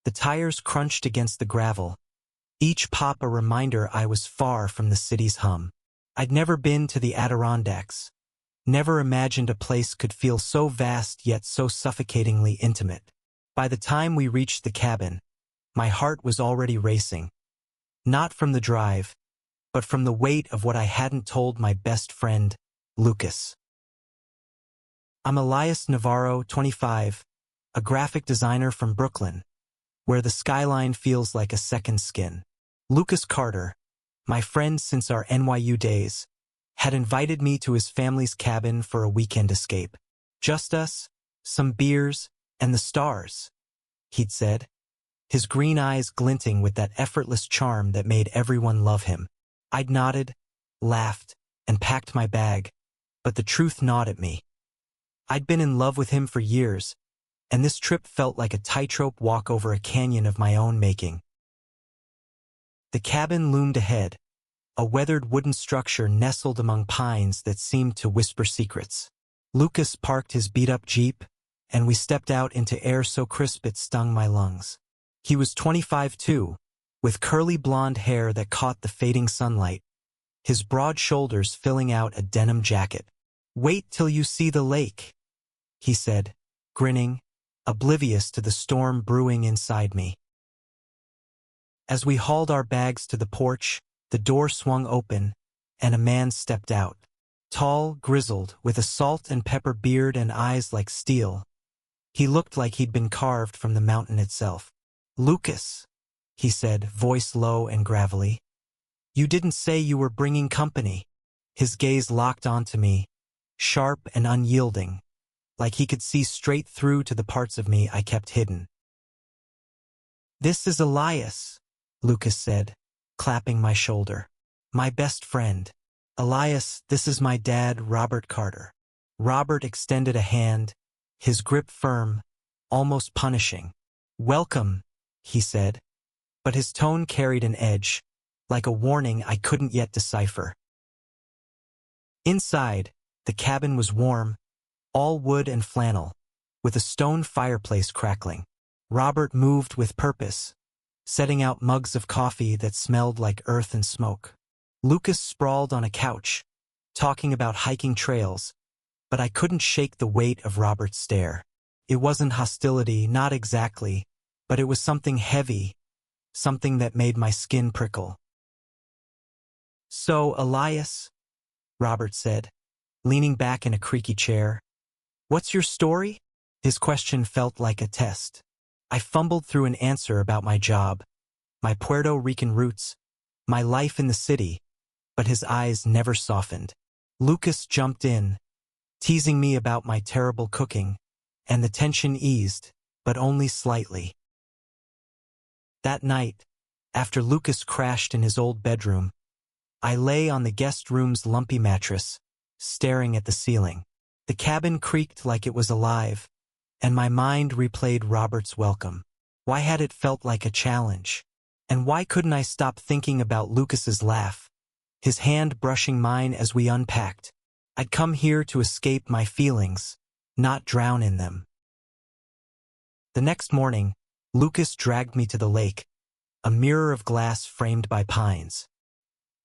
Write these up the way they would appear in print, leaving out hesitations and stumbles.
The tires crunched against the gravel, each pop a reminder I was far from the city's hum. I'd never been to the Adirondacks, never imagined a place could feel so vast yet so suffocatingly intimate. By the time we reached the cabin, my heart was already racing. Not from the drive, but from the weight of what I hadn't told my best friend, Lucas. I'm Elias Navarro, 25, a graphic designer from Brooklyn, where the skyline feels like a second skin. Lucas Carter, my friend since our NYU days, had invited me to his family's cabin for a weekend escape. Just us, some beers, and the stars, he'd said, his green eyes glinting with that effortless charm that made everyone love him. I'd nodded, laughed, and packed my bag, but the truth gnawed at me. I'd been in love with him for years, and this trip felt like a tightrope walk over a canyon of my own making. The cabin loomed ahead, a weathered wooden structure nestled among pines that seemed to whisper secrets. Lucas parked his beat-up Jeep, and we stepped out into air so crisp it stung my lungs. He was 25 too, with curly blonde hair that caught the fading sunlight, his broad shoulders filling out a denim jacket. "Wait till you see the lake," he said, grinning, oblivious to the storm brewing inside me. As we hauled our bags to the porch, the door swung open, and a man stepped out. Tall, grizzled, with a salt and pepper beard and eyes like steel. He looked like he'd been carved from the mountain itself. "Lucas," he said, voice low and gravelly. "You didn't say you were bringing company." His gaze locked onto me, sharp and unyielding, like he could see straight through to the parts of me I kept hidden. "This is Elias," Lucas said, clapping my shoulder. "My best friend. Elias, this is my dad, Robert Carter." Robert extended a hand, his grip firm, almost punishing. "Welcome," he said, but his tone carried an edge, like a warning I couldn't yet decipher. Inside, the cabin was warm, all wood and flannel, with a stone fireplace crackling. Robert moved with purpose, setting out mugs of coffee that smelled like earth and smoke. Lucas sprawled on a couch, talking about hiking trails, but I couldn't shake the weight of Robert's stare. It wasn't hostility, not exactly, but it was something heavy, something that made my skin prickle. "So, Elias," Robert said, leaning back in a creaky chair, "what's your story?" His question felt like a test. I fumbled through an answer about my job, my Puerto Rican roots, my life in the city, but his eyes never softened. Lucas jumped in, teasing me about my terrible cooking, and the tension eased, but only slightly. That night, after Lucas crashed in his old bedroom, I lay on the guest room's lumpy mattress, staring at the ceiling. The cabin creaked like it was alive, and my mind replayed Robert's welcome. Why had it felt like a challenge? And why couldn't I stop thinking about Lucas's laugh, his hand brushing mine as we unpacked? I'd come here to escape my feelings, not drown in them. The next morning, Lucas dragged me to the lake, a mirror of glass framed by pines.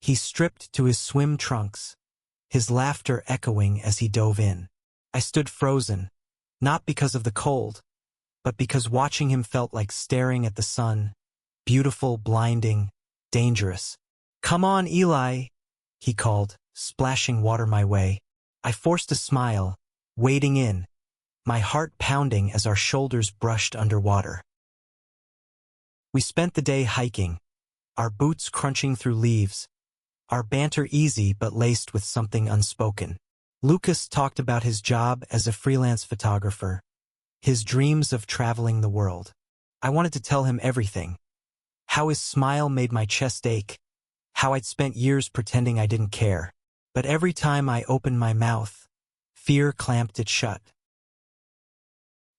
He stripped to his swim trunks, his laughter echoing as he dove in. I stood frozen, not because of the cold, but because watching him felt like staring at the sun, beautiful, blinding, dangerous. "Come on, Eli," he called, splashing water my way. I forced a smile, wading in, my heart pounding as our shoulders brushed underwater. We spent the day hiking, our boots crunching through leaves, our banter easy but laced with something unspoken. Lucas talked about his job as a freelance photographer, his dreams of traveling the world. I wanted to tell him everything. How his smile made my chest ache, how I'd spent years pretending I didn't care. But every time I opened my mouth, fear clamped it shut.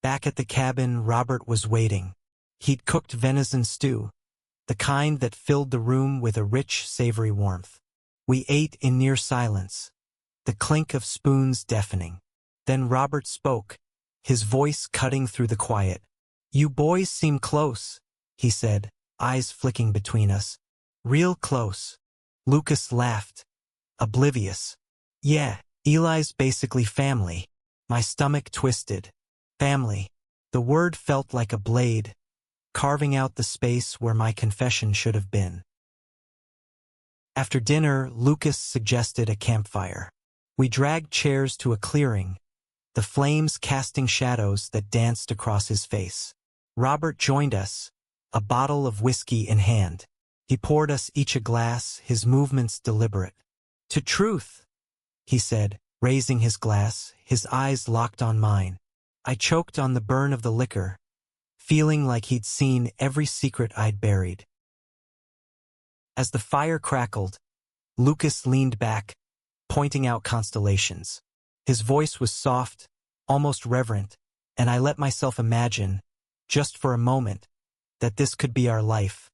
Back at the cabin, Robert was waiting. He'd cooked venison stew, the kind that filled the room with a rich, savory warmth. We ate in near silence, the clink of spoons deafening. Then Robert spoke, his voice cutting through the quiet. "You boys seem close," he said, eyes flicking between us. Real close. Lucas laughed, oblivious. Yeah, Eli's basically family. My stomach twisted. Family. The word felt like a blade, carving out the space where my confession should have been. After dinner, Lucas suggested a campfire. We dragged chairs to a clearing, the flames casting shadows that danced across his face. Robert joined us, a bottle of whiskey in hand. He poured us each a glass, his movements deliberate. To truth, he said, raising his glass, his eyes locked on mine. I choked on the burn of the liquor, feeling like he'd seen every secret I'd buried. As the fire crackled, Lucas leaned back, pointing out constellations. His voice was soft, almost reverent, and I let myself imagine, just for a moment, that this could be our life.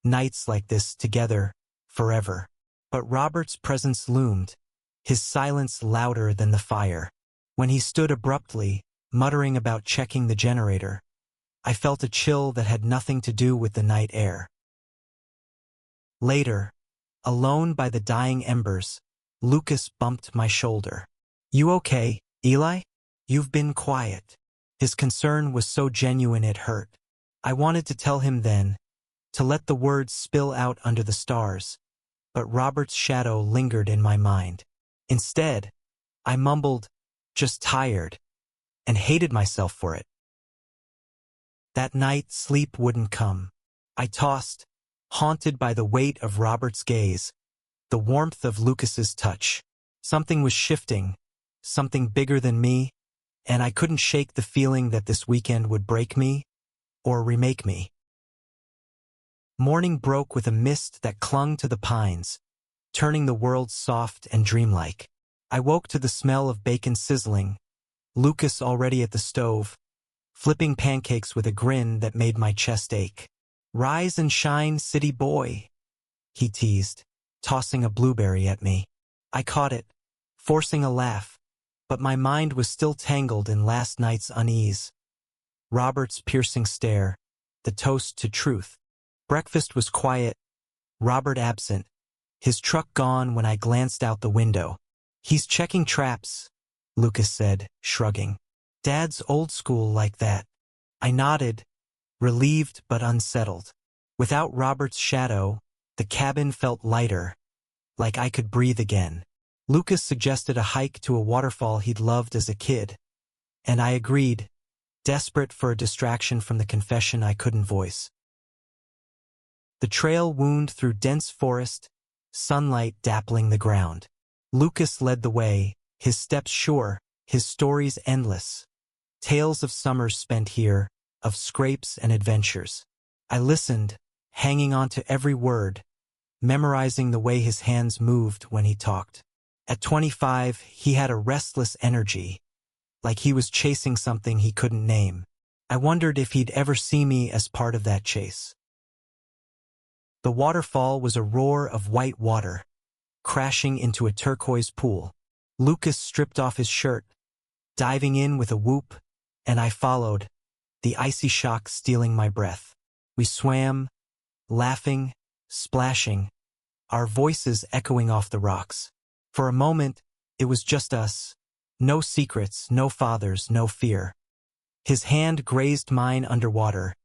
Nights like this together, forever. But Robert's presence loomed, his silence louder than the fire. When he stood abruptly, muttering about checking the generator, I felt a chill that had nothing to do with the night air. Later, alone by the dying embers, Lucas bumped my shoulder. You okay, Eli? You've been quiet. His concern was so genuine it hurt. I wanted to tell him then, to let the words spill out under the stars, but Robert's shadow lingered in my mind. Instead, I mumbled, just tired, and hated myself for it. That night, sleep wouldn't come. I tossed, haunted by the weight of Robert's gaze, the warmth of Lucas's touch. Something was shifting, something bigger than me, and I couldn't shake the feeling that this weekend would break me or remake me. Morning broke with a mist that clung to the pines, turning the world soft and dreamlike. I woke to the smell of bacon sizzling, Lucas already at the stove, flipping pancakes with a grin that made my chest ache. Rise and shine, city boy, he teased, tossing a blueberry at me. I caught it, forcing a laugh, but my mind was still tangled in last night's unease. Robert's piercing stare, the toast to truth. Breakfast was quiet, Robert absent, his truck gone when I glanced out the window. He's checking traps, Lucas said, shrugging. Dad's old school like that. I nodded, relieved but unsettled. Without Robert's shadow, the cabin felt lighter, like I could breathe again. Lucas suggested a hike to a waterfall he'd loved as a kid, and I agreed, desperate for a distraction from the confession I couldn't voice. The trail wound through dense forest, sunlight dappling the ground. Lucas led the way, his steps sure, his stories endless. Tales of summers spent here, of scrapes and adventures. I listened, hanging on to every word, memorizing the way his hands moved when he talked. At 25, he had a restless energy, like he was chasing something he couldn't name. I wondered if he'd ever see me as part of that chase. The waterfall was a roar of white water, crashing into a turquoise pool. Lucas stripped off his shirt, diving in with a whoop, and I followed, the icy shock stealing my breath. We swam, laughing, splashing, our voices echoing off the rocks. For a moment, it was just us. No secrets, no fathers, no fear. His hand grazed mine underwater,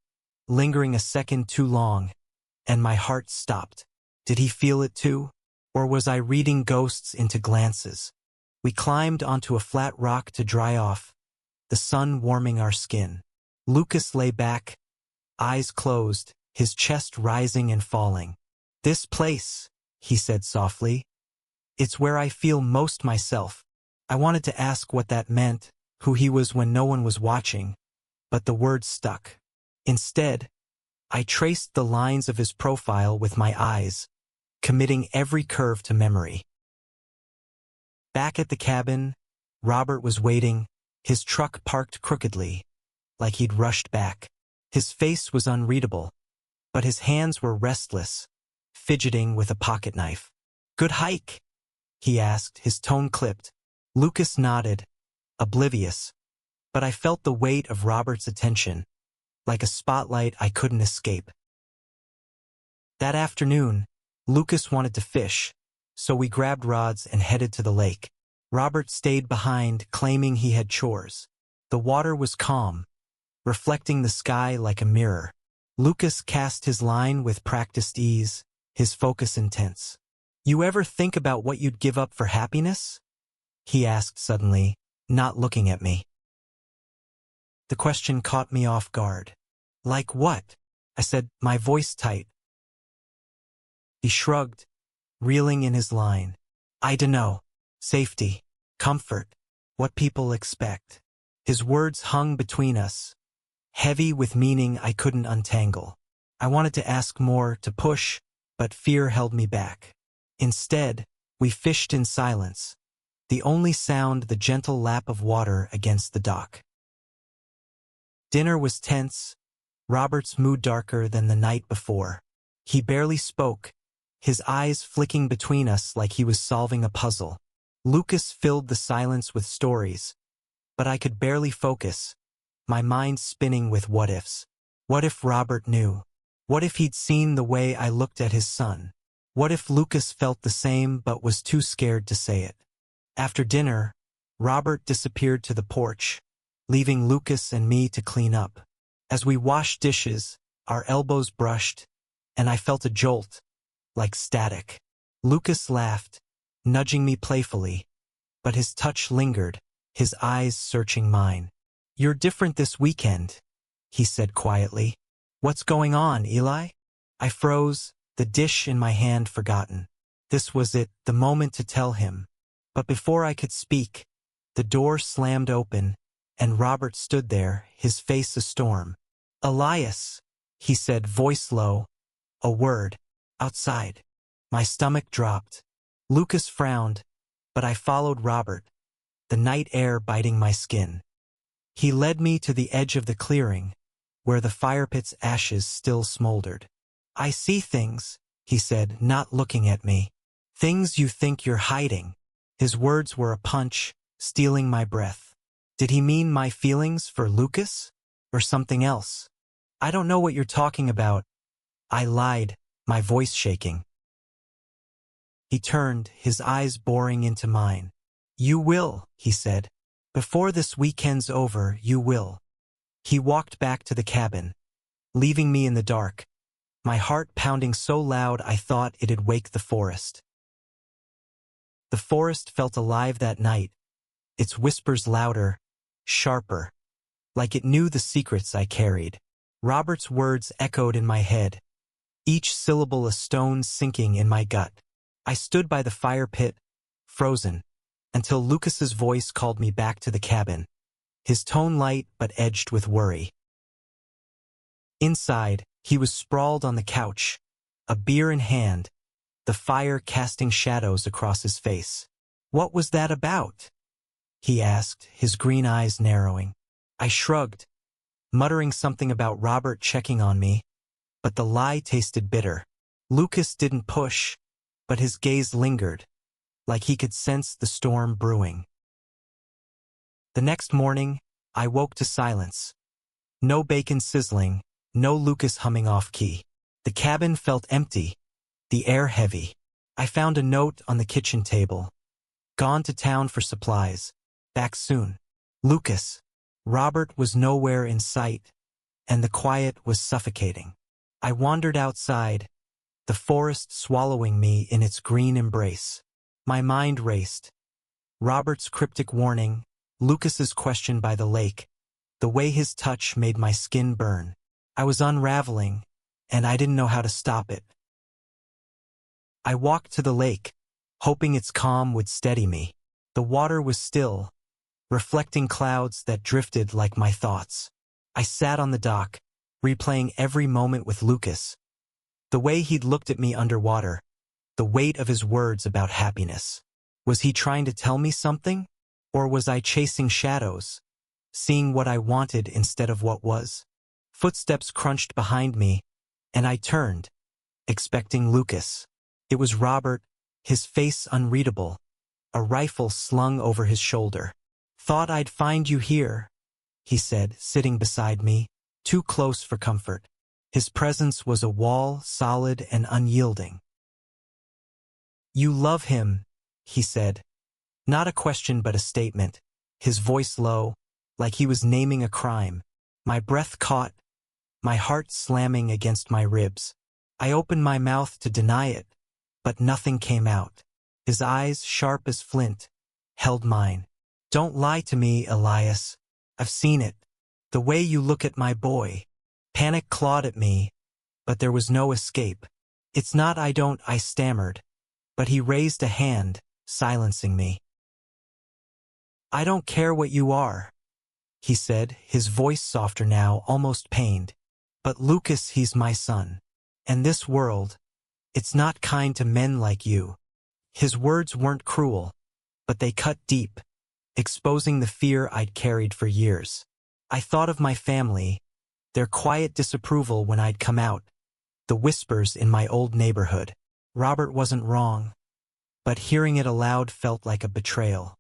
lingering a second too long, and my heart stopped. Did he feel it too? Or was I reading ghosts into glances? We climbed onto a flat rock to dry off, the sun warming our skin. Lucas lay back, eyes closed, his chest rising and falling. This place, he said softly. It's where I feel most myself. I wanted to ask what that meant, who he was when no one was watching, but the words stuck. Instead, I traced the lines of his profile with my eyes, committing every curve to memory. Back at the cabin, Robert was waiting, his truck parked crookedly, like he'd rushed back. His face was unreadable, but his hands were restless, fidgeting with a pocket knife. Good hike? He asked, his tone clipped. Lucas nodded, oblivious, but I felt the weight of Robert's attention. like a spotlight I couldn't escape. That afternoon, Lucas wanted to fish, so we grabbed rods and headed to the lake. Robert stayed behind, claiming he had chores. The water was calm, reflecting the sky like a mirror. Lucas cast his line with practiced ease, his focus intense. "You ever think about what you'd give up for happiness?" he asked suddenly, not looking at me. The question caught me off guard. "Like what?" I said, my voice tight. He shrugged, reeling in his line. "I dunno. Safety, comfort, what people expect." His words hung between us, heavy with meaning I couldn't untangle. I wanted to ask more, to push, but fear held me back. Instead, we fished in silence, the only sound the gentle lap of water against the dock. Dinner was tense, Robert's mood darker than the night before. He barely spoke, his eyes flicking between us like he was solving a puzzle. Lucas filled the silence with stories, but I could barely focus, my mind spinning with what-ifs. What if Robert knew? What if he'd seen the way I looked at his son? What if Lucas felt the same but was too scared to say it? After dinner, Robert disappeared to the porch, leaving Lucas and me to clean up. As we washed dishes, our elbows brushed, and I felt a jolt, like static. Lucas laughed, nudging me playfully, but his touch lingered, his eyes searching mine. "You're different this weekend," he said quietly. "What's going on, Eli?" I froze, the dish in my hand forgotten. This was it, the moment to tell him. But before I could speak, the door slammed open, and Robert stood there, his face a storm. "Elias," he said, voice low, a word, "outside." My stomach dropped. Lucas frowned, but I followed Robert, the night air biting my skin. He led me to the edge of the clearing, where the fire pit's ashes still smoldered. "I see things," he said, not looking at me. "Things you think you're hiding." His words were a punch, stealing my breath. Did he mean my feelings for Lucas? Or something else? "I don't know what you're talking about," I lied, my voice shaking. He turned, his eyes boring into mine. "You will," he said. "Before this weekend's over, you will." He walked back to the cabin, leaving me in the dark, my heart pounding so loud I thought it'd wake the forest. The forest felt alive that night, its whispers louder, sharper, like it knew the secrets I carried. Robert's words echoed in my head, each syllable a stone sinking in my gut. I stood by the fire pit, frozen, until Lucas's voice called me back to the cabin, his tone light but edged with worry. Inside, he was sprawled on the couch, a beer in hand, the fire casting shadows across his face. "What was that about?" he asked, his green eyes narrowing. I shrugged, muttering something about Robert checking on me, but the lie tasted bitter. Lucas didn't push, but his gaze lingered, like he could sense the storm brewing. The next morning, I woke to silence. No bacon sizzling, no Lucas humming off-key. The cabin felt empty, the air heavy. I found a note on the kitchen table. "Gone to town for supplies. Back soon. Lucas." Robert was nowhere in sight, and the quiet was suffocating. I wandered outside, the forest swallowing me in its green embrace. My mind raced. Robert's cryptic warning, Lucas's question by the lake, the way his touch made my skin burn. I was unraveling, and I didn't know how to stop it. I walked to the lake, hoping its calm would steady me. The water was still, reflecting clouds that drifted like my thoughts. I sat on the dock, replaying every moment with Lucas. The way he'd looked at me underwater, the weight of his words about happiness. Was he trying to tell me something? Or was I chasing shadows, seeing what I wanted instead of what was? Footsteps crunched behind me, and I turned, expecting Lucas. It was Robert, his face unreadable, a rifle slung over his shoulder. "Thought I'd find you here," he said, sitting beside me, too close for comfort. His presence was a wall, solid and unyielding. "You love him," he said. Not a question but a statement, his voice low, like he was naming a crime. My breath caught, my heart slamming against my ribs. I opened my mouth to deny it, but nothing came out. His eyes, sharp as flint, held mine. "Don't lie to me, Elias. I've seen it. The way you look at my boy." Panic clawed at me, but there was no escape. "It's not I stammered, but he raised a hand, silencing me. "I don't care what you are," he said, his voice softer now, almost pained. "But Lucas, he's my son. And this world, it's not kind to men like you." His words weren't cruel, but they cut deep, exposing the fear I'd carried for years. I thought of my family, their quiet disapproval when I'd come out, the whispers in my old neighborhood. Robert wasn't wrong, but hearing it aloud felt like a betrayal.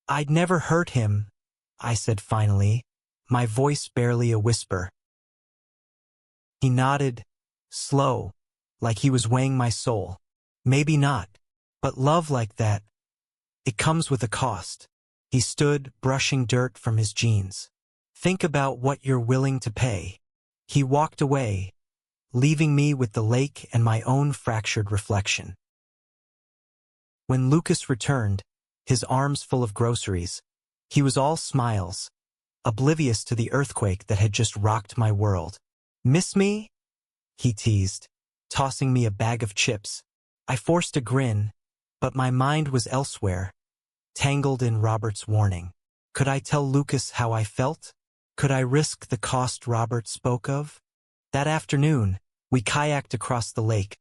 "I'd never hurt him," I said finally, my voice barely a whisper. He nodded, slow, like he was weighing my soul. "Maybe not, but love like that, it comes with a cost." He stood, brushing dirt from his jeans. "Think about what you're willing to pay." He walked away, leaving me with the lake and my own fractured reflection. When Lucas returned, his arms full of groceries, he was all smiles, oblivious to the earthquake that had just rocked my world. "Miss me?" he teased, tossing me a bag of chips. I forced a grin, but my mind was elsewhere, tangled in Robert's warning. Could I tell Lucas how I felt? Could I risk the cost Robert spoke of? That afternoon, we kayaked across the lake,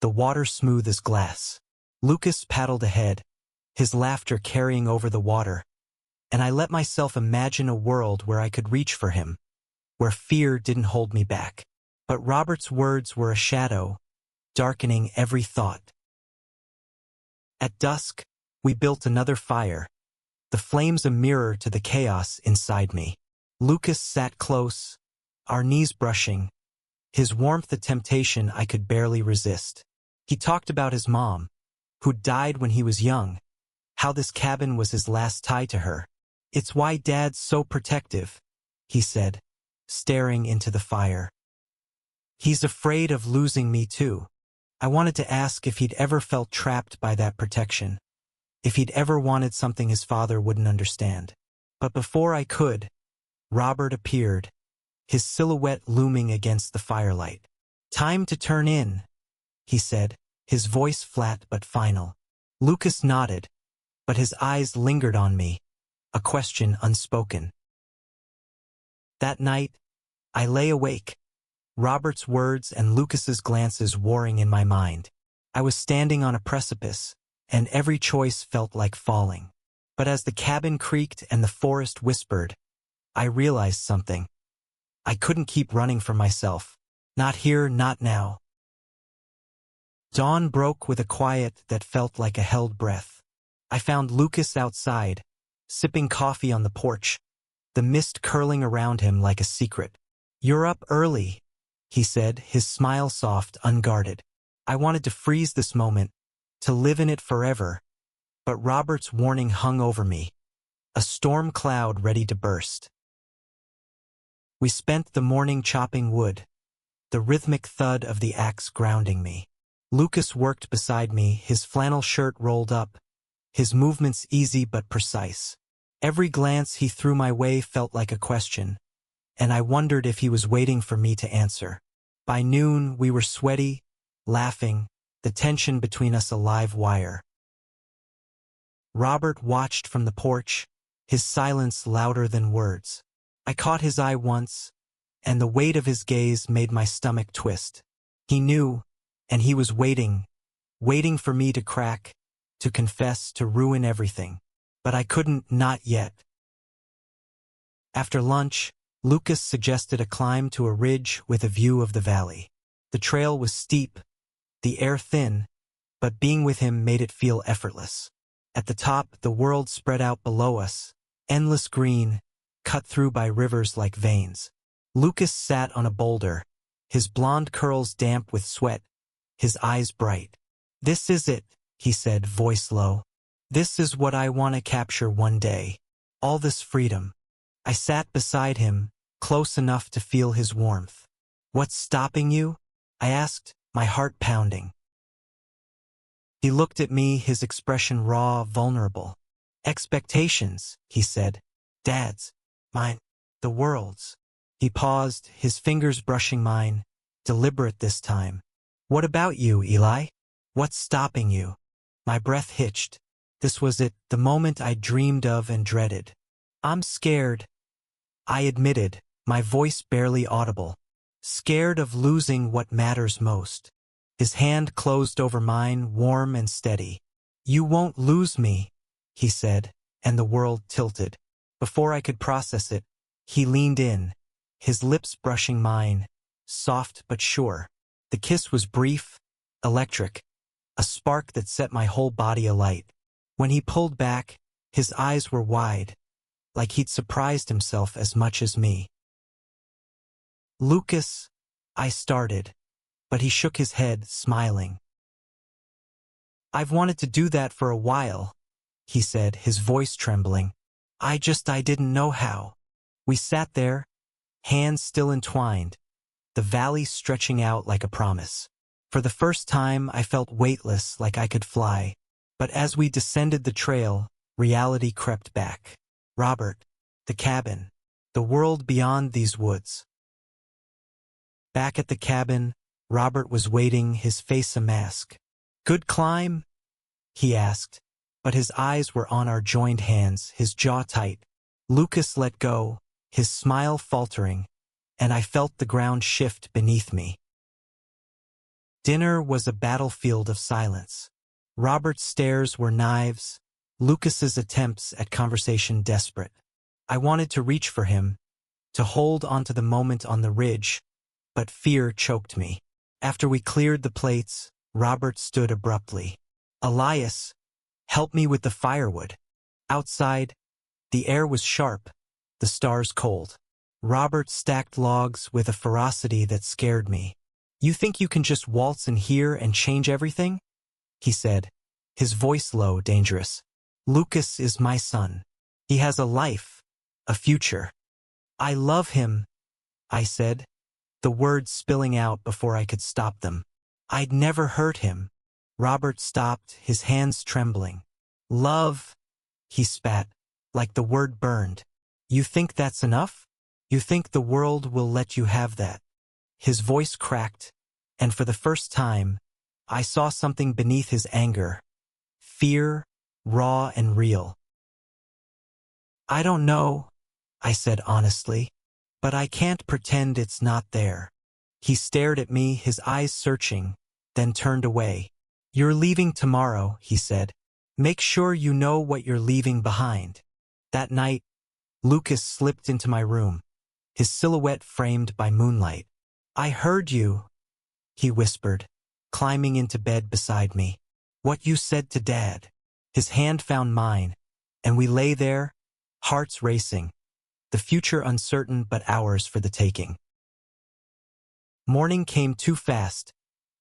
the water smooth as glass. Lucas paddled ahead, his laughter carrying over the water, and I let myself imagine a world where I could reach for him, where fear didn't hold me back. But Robert's words were a shadow, darkening every thought. At dusk, we built another fire, the flames a mirror to the chaos inside me. Lucas sat close, our knees brushing, his warmth a temptation I could barely resist. He talked about his mom, who died when he was young, how this cabin was his last tie to her. "It's why Dad's so protective," he said, staring into the fire. "He's afraid of losing me too." I wanted to ask if he'd ever felt trapped by that protection, if he'd ever wanted something his father wouldn't understand. But before I could, Robert appeared, his silhouette looming against the firelight. "Time to turn in," he said, his voice flat but final. Lucas nodded, but his eyes lingered on me, a question unspoken. That night, I lay awake, Robert's words and Lucas's glances warring in my mind. I was standing on a precipice, and every choice felt like falling. But as the cabin creaked and the forest whispered, I realized something. I couldn't keep running from myself. Not here, not now. Dawn broke with a quiet that felt like a held breath. I found Lucas outside, sipping coffee on the porch, the mist curling around him like a secret. "You're up early," he said, his smile soft, unguarded. I wanted to freeze this moment, to live in it forever, but Robert's warning hung over me, a storm cloud ready to burst. We spent the morning chopping wood, the rhythmic thud of the axe grounding me. Lucas worked beside me, his flannel shirt rolled up, his movements easy but precise. Every glance he threw my way felt like a question, and I wondered if he was waiting for me to answer. By noon, we were sweaty, laughing, the tension between us a live wire. Robert watched from the porch, his silence louder than words. I caught his eye once, and the weight of his gaze made my stomach twist. He knew, and he was waiting for me to crack, to confess, to ruin everything. But I couldn't, not yet. After lunch, Lucas suggested a climb to a ridge with a view of the valley. The trail was steep, the air thin, but being with him made it feel effortless. At the top, the world spread out below us, endless green, cut through by rivers like veins. Lucas sat on a boulder, his blonde curls damp with sweat, his eyes bright. "This is it," he said, voice low. "This is what I want to capture one day. All this freedom." I sat beside him, close enough to feel his warmth. "What's stopping you?" I asked, my heart pounding. He looked at me, his expression raw, vulnerable. "Expectations," he said. "Dad's. Mine. The world's." He paused, his fingers brushing mine, deliberate this time. "What about you, Eli? What's stopping you?" My breath hitched. This was it, the moment I dreamed of and dreaded. "I'm scared," I admitted, my voice barely audible. "Scared of losing what matters most." His hand closed over mine, warm and steady. "You won't lose me," he said, and the world tilted. Before I could process it, he leaned in, his lips brushing mine, soft but sure. The kiss was brief, electric, a spark that set my whole body alight. When he pulled back, his eyes were wide, like he'd surprised himself as much as me. "Lucas," I started, but he shook his head, smiling. "I've wanted to do that for a while," he said, his voice trembling. I didn't know how." We sat there, hands still entwined, the valley stretching out like a promise. For the first time, I felt weightless, like I could fly. But as we descended the trail, reality crept back. Robert, the cabin, the world beyond these woods. Back at the cabin, Robert was waiting, his face a mask. "Good climb?" he asked, but his eyes were on our joined hands, his jaw tight. Lucas let go, his smile faltering, and I felt the ground shift beneath me. Dinner was a battlefield of silence. Robert's stares were knives, Lucas's attempts at conversation desperate. I wanted to reach for him, to hold onto the moment on the ridge, but fear choked me. After we cleared the plates, Robert stood abruptly. "Elias, help me with the firewood." Outside, the air was sharp, the stars cold. Robert stacked logs with a ferocity that scared me. "You think you can just waltz in here and change everything?" he said, his voice low, dangerous. "Lucas is my son. He has a life, a future." "I love him," I said, the words spilling out before I could stop them. "I'd never hurt him." Robert stopped, his hands trembling. "Love," he spat, like the word burned. "You think that's enough? You think the world will let you have that?" His voice cracked, and for the first time, I saw something beneath his anger. Fear, raw and real. "I don't know," I said honestly, "but I can't pretend it's not there." He stared at me, his eyes searching, then turned away. "You're leaving tomorrow," he said. "Make sure you know what you're leaving behind." That night, Lucas slipped into my room, his silhouette framed by moonlight. "I heard you," he whispered, climbing into bed beside me. "What you said to Dad." His hand found mine, and we lay there, hearts racing, the future uncertain but ours for the taking. Morning came too fast,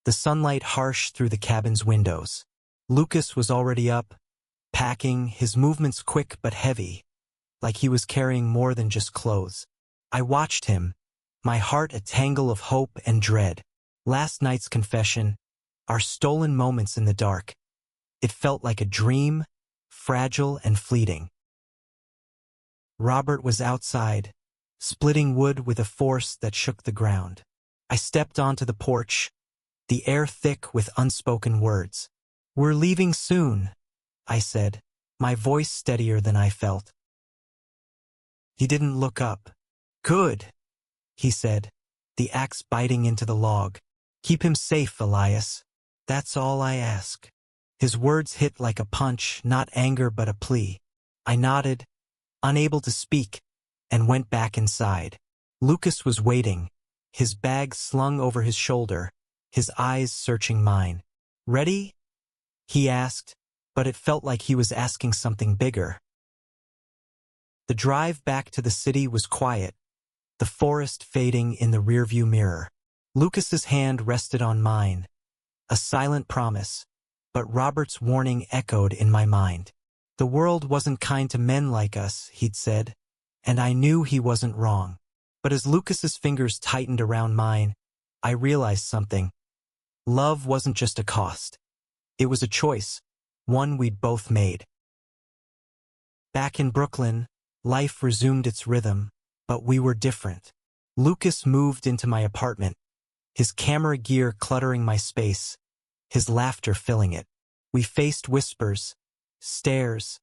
the sunlight harsh through the cabin's windows. Lucas was already up, packing, his movements quick but heavy, like he was carrying more than just clothes. I watched him, my heart a tangle of hope and dread. Last night's confession, our stolen moments in the dark. It felt like a dream, fragile and fleeting. Robert was outside, splitting wood with a force that shook the ground. I stepped onto the porch, the air thick with unspoken words. "We're leaving soon," I said, my voice steadier than I felt. He didn't look up. "Good," he said, the axe biting into the log. "Keep him safe, Elias. That's all I ask." His words hit like a punch, not anger but a plea. I nodded, unable to speak, and went back inside. Lucas was waiting, his bag slung over his shoulder, his eyes searching mine. "Ready?" he asked, but it felt like he was asking something bigger. The drive back to the city was quiet, the forest fading in the rearview mirror. Lucas's hand rested on mine, a silent promise, but Robert's warning echoed in my mind. The world wasn't kind to men like us, he'd said, and I knew he wasn't wrong. But as Lucas's fingers tightened around mine, I realized something. Love wasn't just a cost. It was a choice, one we'd both made. Back in Brooklyn, life resumed its rhythm, but we were different. Lucas moved into my apartment, his camera gear cluttering my space, his laughter filling it. We faced whispers, stares,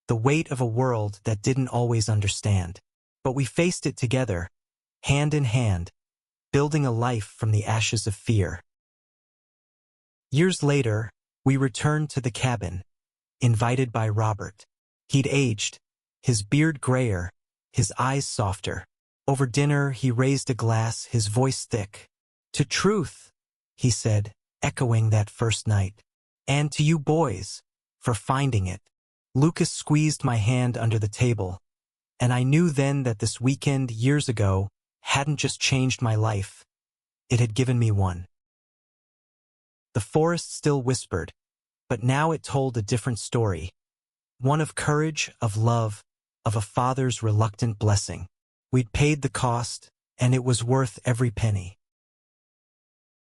the weight of a world that didn't always understand. But we faced it together, hand in hand, building a life from the ashes of fear. Years later, we returned to the cabin, invited by Robert. He'd aged, his beard grayer, his eyes softer. Over dinner, he raised a glass, his voice thick. "To truth," he said, echoing that first night. "And to you boys, for finding it." Lucas squeezed my hand under the table, and I knew then that this weekend years ago hadn't just changed my life. It had given me one. The forest still whispered, but now it told a different story. One of courage, of love, of a father's reluctant blessing. We'd paid the cost, and it was worth every penny.